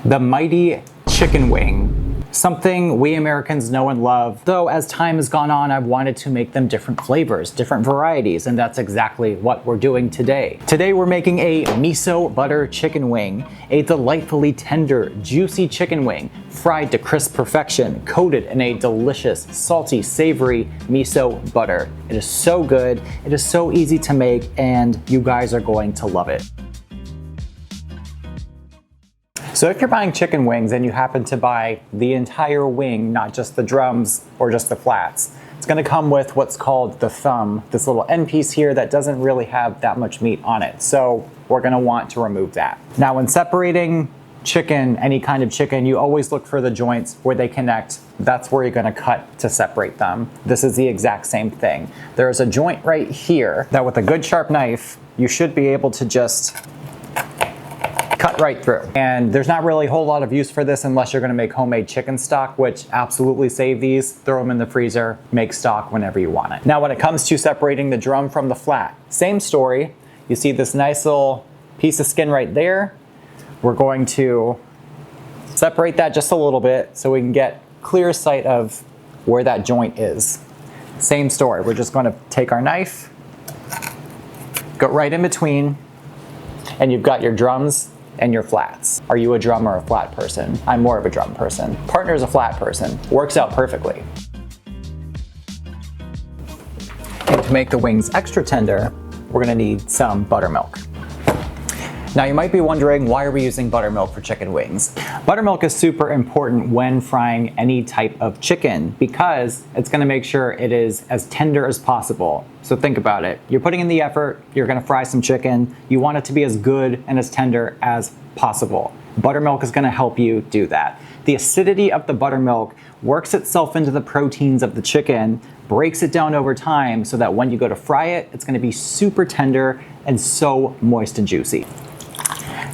The mighty chicken wing. Something we Americans know and love, though as time has gone on, I've wanted to make them different flavors, different varieties, and that's exactly what we're doing today. Today we're making a miso butter chicken wing, a delightfully tender, juicy chicken wing, fried to crisp perfection, coated in a delicious, salty, savory miso butter. It is so good, it is so easy to make, and you guys are going to love it. So if you're buying chicken wings and you happen to buy the entire wing, not just the drums or just the flats, it's going to come with what's called the thumb, this little end piece here that doesn't really have that much meat on it. So we're going to want to remove that. Now when separating chicken, any kind of chicken, you always look for the joints where they connect. That's where you're going to cut to separate them. This is the exact same thing. There's a joint right here that with a good sharp knife, you should be able to just cut right through. And there's not really a whole lot of use for this unless you're gonna make homemade chicken stock, which absolutely save these, throw them in the freezer, make stock whenever you want it. Now when it comes to separating the drum from the flat, same story. You see this nice little piece of skin right there. We're going to separate that just a little bit so we can get clear sight of where that joint is. Same story, we're just gonna take our knife, go right in between, and you've got your drums and your flats. Are you a drum or a flat person? I'm more of a drum person. Partner's a flat person. Works out perfectly. And to make the wings extra tender, we're gonna need some buttermilk. Now you might be wondering, why are we using buttermilk for chicken wings? Buttermilk is super important when frying any type of chicken because it's gonna make sure it is as tender as possible. So think about it. You're putting in the effort, you're gonna fry some chicken, you want it to be as good and as tender as possible. Buttermilk is gonna help you do that. The acidity of the buttermilk works itself into the proteins of the chicken, breaks it down over time so that when you go to fry it, it's gonna be super tender and so moist and juicy.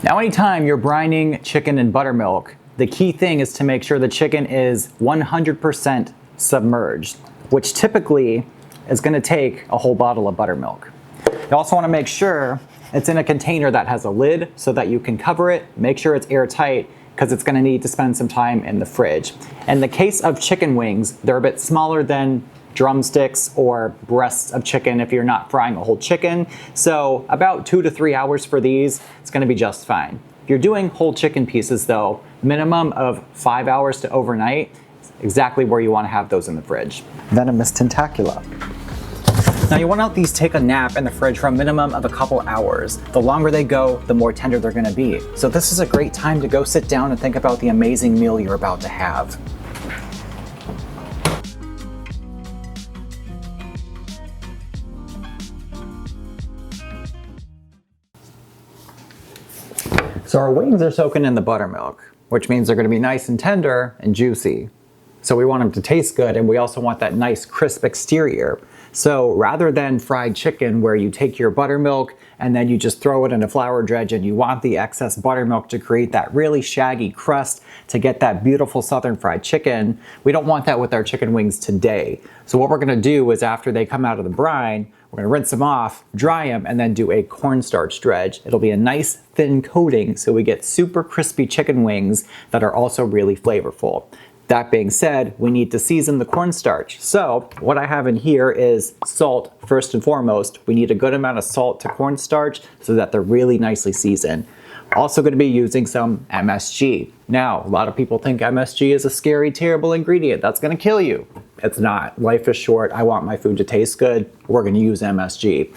Now anytime you're brining chicken in buttermilk, the key thing is to make sure the chicken is 100% submerged, which typically is going to take a whole bottle of buttermilk. You also want to make sure it's in a container that has a lid so that you can cover it, make sure it's airtight because it's going to need to spend some time in the fridge. In the case of chicken wings, they're a bit smaller than drumsticks or breasts of chicken if you're not frying a whole chicken. So about 2 to 3 hours for these, it's gonna be just fine. If you're doing whole chicken pieces though, minimum of 5 hours to overnight, exactly where you wanna have those in the fridge. Venomous tentacula. Now you wanna let these take a nap in the fridge for a minimum of a couple hours. The longer they go, the more tender they're gonna be. So this is a great time to go sit down and think about the amazing meal you're about to have. So our wings are soaking in the buttermilk, which means they're gonna be nice and tender and juicy. So we want them to taste good, and we also want that nice crisp exterior. So rather than fried chicken where you take your buttermilk and then you just throw it in a flour dredge and you want the excess buttermilk to create that really shaggy crust to get that beautiful southern fried chicken, we don't want that with our chicken wings today. So what we're gonna do is after they come out of the brine, we're gonna rinse them off, dry them, and then do a cornstarch dredge. It'll be a nice thin coating so we get super crispy chicken wings that are also really flavorful. That being said, we need to season the cornstarch. So what I have in here is salt first and foremost. We need a good amount of salt to cornstarch so that they're really nicely seasoned. Also going to be using some MSG. Now, a lot of people think MSG is a scary, terrible ingredient that's going to kill you. It's not. Life is short. I want my food to taste good. We're going to use MSG.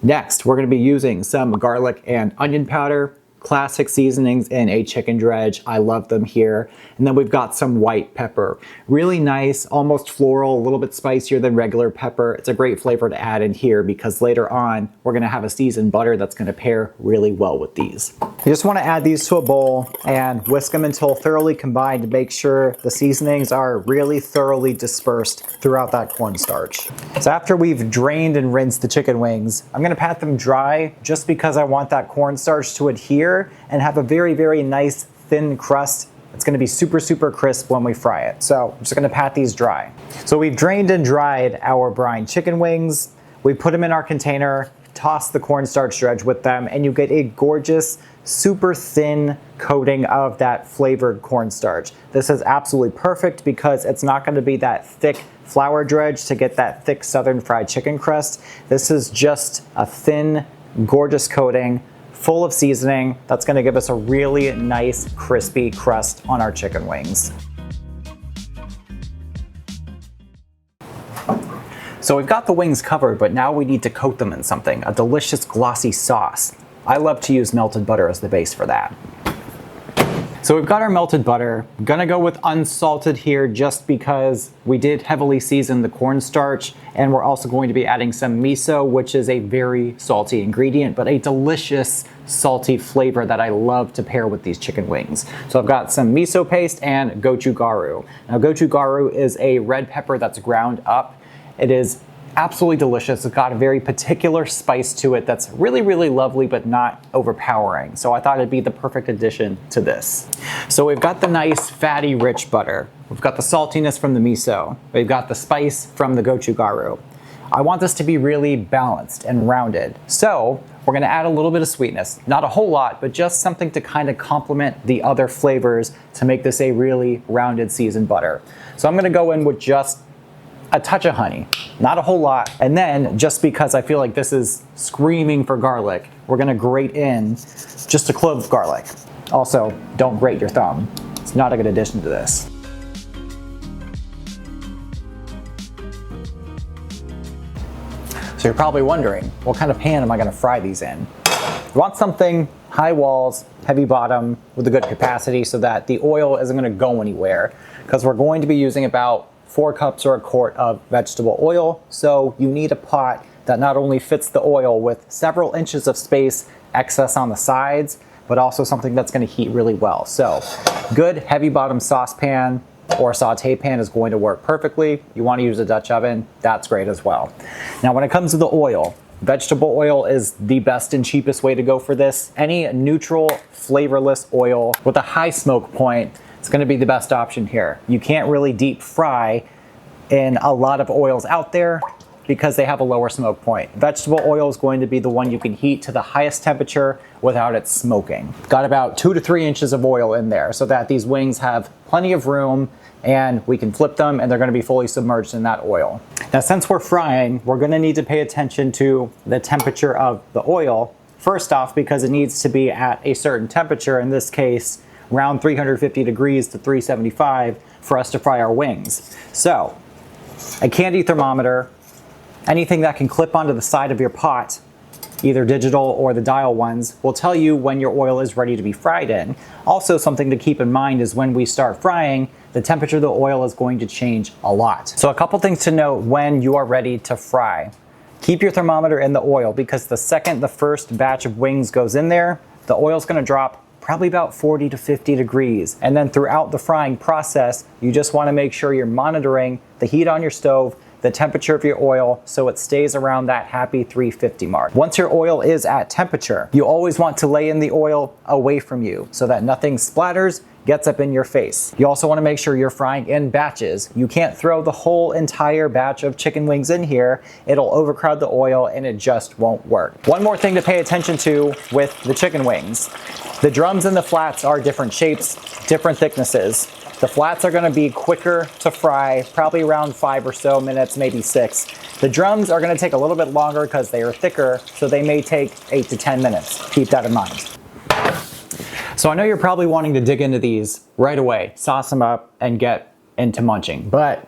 Next, we're going to be using some garlic and onion powder. Classic seasonings in a chicken dredge. I love them here. And then we've got some white pepper. Really nice, almost floral, a little bit spicier than regular pepper. It's a great flavor to add in here because later on, we're gonna have a seasoned butter that's gonna pair really well with these. You just wanna add these to a bowl and whisk them until thoroughly combined to make sure the seasonings are really thoroughly dispersed throughout that cornstarch. So after we've drained and rinsed the chicken wings, I'm gonna pat them dry just because I want that cornstarch to adhere and have a very, very nice thin crust. It's gonna be super, super crisp when we fry it. So I'm just gonna pat these dry. So we've drained and dried our brine chicken wings. We put them in our container toss the cornstarch dredge with them, and you get a gorgeous, super thin coating of that flavored cornstarch. This is absolutely perfect because it's not going to be that thick flour dredge to get that thick southern fried chicken crust. This is just a thin, gorgeous coating full of seasoning that's going to give us a really nice crispy crust on our chicken wings. So we've got the wings covered, but now we need to coat them in something, a delicious glossy sauce. I love to use melted butter as the base for that. So we've got our melted butter. I'm gonna go with unsalted here just because we did heavily season the cornstarch, and we're also going to be adding some miso, which is a very salty ingredient, but a delicious salty flavor that I love to pair with these chicken wings. So I've got some miso paste and gochugaru. Now gochugaru is a red pepper that's ground up. It is absolutely delicious. It's got a very particular spice to it that's really, really lovely, but not overpowering. So I thought it'd be the perfect addition to this. So we've got the nice, fatty, rich butter. We've got the saltiness from the miso. We've got the spice from the gochugaru. I want this to be really balanced and rounded. So we're gonna add a little bit of sweetness. Not a whole lot, but just something to kind of complement the other flavors to make this a really rounded seasoned butter. So I'm gonna go in with just a touch of honey, not a whole lot. And then just because I feel like this is screaming for garlic, we're gonna grate in just a clove of garlic. Also, don't grate your thumb. It's not a good addition to this. So you're probably wondering, what kind of pan am I gonna fry these in? You want something high walls, heavy bottom, with a good capacity so that the oil isn't gonna go anywhere, because we're going to be using about 4 cups or a quart of vegetable oil. So you need a pot that not only fits the oil with several inches of space excess on the sides, but also something that's gonna heat really well. So good heavy bottom saucepan or saute pan is going to work perfectly. You wanna use a Dutch oven, that's great as well. Now when it comes to the oil, vegetable oil is the best and cheapest way to go for this. Any neutral, flavorless oil with a high smoke point, it's gonna be the best option here. You can't really deep fry in a lot of oils out there because they have a lower smoke point. Vegetable oil is going to be the one you can heat to the highest temperature without it smoking. Got about 2 to 3 inches of oil in there so that these wings have plenty of room and we can flip them and they're gonna be fully submerged in that oil. Now since we're frying, we're gonna need to pay attention to the temperature of the oil. First off, because it needs to be at a certain temperature, in this case, around 350 degrees to 375 for us to fry our wings. So, a candy thermometer, anything that can clip onto the side of your pot, either digital or the dial ones, will tell you when your oil is ready to be fried in. Also, something to keep in mind is when we start frying, the temperature of the oil is going to change a lot. So a couple things to note when you are ready to fry. Keep your thermometer in the oil because the second the first batch of wings goes in there, the oil's gonna drop probably about 40 to 50 degrees. And then throughout the frying process, you just wanna make sure you're monitoring the heat on your stove, the temperature of your oil, so it stays around that happy 350 mark. Once your oil is at temperature, you always want to lay in the oil away from you so that nothing splatters, gets up in your face. You also wanna make sure you're frying in batches. You can't throw the whole entire batch of chicken wings in here. It'll overcrowd the oil and it just won't work. One more thing to pay attention to with the chicken wings. The drums and the flats are different shapes, different thicknesses. The flats are gonna be quicker to fry, probably around 5 or so minutes, maybe 6. The drums are gonna take a little bit longer because they are thicker, so they may take 8 to 10 minutes. Keep that in mind. So I know you're probably wanting to dig into these right away, sauce them up, and get into munching. But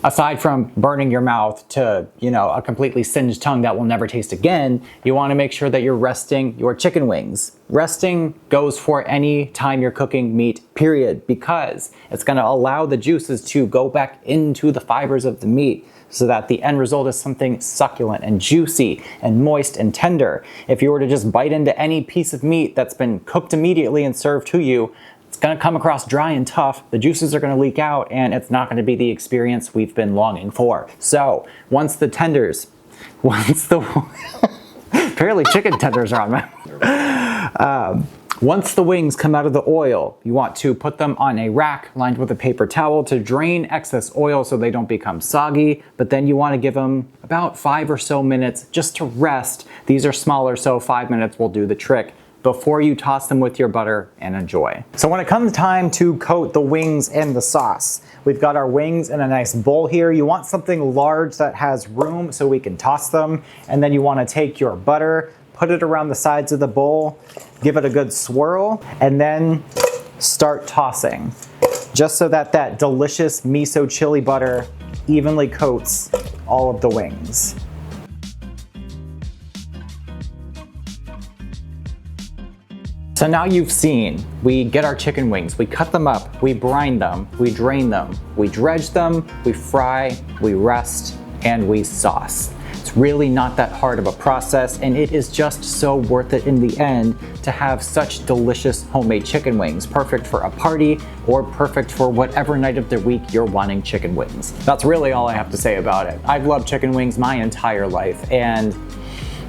aside from burning your mouth to, a completely singed tongue that will never taste again, you want to make sure that you're resting your chicken wings. Resting goes for any time you're cooking meat, period, because it's going to allow the juices to go back into the fibers of the meat so that the end result is something succulent and juicy and moist and tender. If you were to just bite into any piece of meat that's been cooked immediately and served to you, it's gonna come across dry and tough, the juices are gonna leak out, and it's not gonna be the experience we've been longing for. So, apparently chicken tenders are on my Once the wings come out of the oil, you want to put them on a rack lined with a paper towel to drain excess oil so they don't become soggy, but then you want to give them about 5 or so minutes just to rest. These are smaller, so 5 minutes will do the trick before you toss them with your butter and enjoy. So when it comes time to coat the wings in the sauce, we've got our wings in a nice bowl here. You want something large that has room so we can toss them, and then you want to take your butter, put it around the sides of the bowl, give it a good swirl, and then start tossing, just so that that delicious miso chili butter evenly coats all of the wings. So now you've seen, we get our chicken wings, we cut them up, we brine them, we drain them, we dredge them, we fry, we rest, and we sauce. It's really not that hard of a process, and it is just so worth it in the end to have such delicious homemade chicken wings, perfect for a party or perfect for whatever night of the week you're wanting chicken wings. That's really all I have to say about it. I've loved chicken wings my entire life, and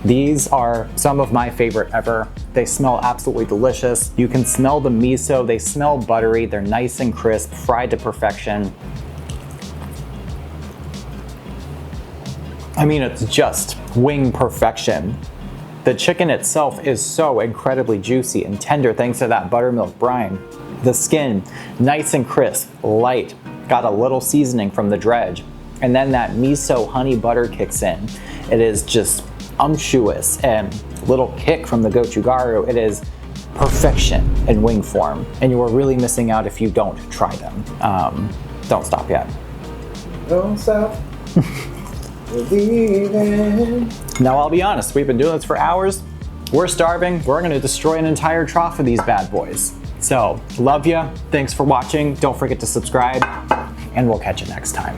these are some of my favorite ever. They smell absolutely delicious. You can smell the miso, they smell buttery, they're nice and crisp, fried to perfection. I mean, it's just wing perfection. The chicken itself is so incredibly juicy and tender thanks to that buttermilk brine. The skin, nice and crisp, light, got a little seasoning from the dredge. And then that miso honey butter kicks in. It is just unctuous and little kick from the gochugaru. It is perfection in wing form, and you are really missing out if you don't try them. Don't stop yet. Don't stop. Now I'll be honest, we've been doing this for hours. We're starving. We're gonna destroy an entire trough of these bad boys. So, love ya. Thanks for watching. Don't forget to subscribe, and we'll catch you next time.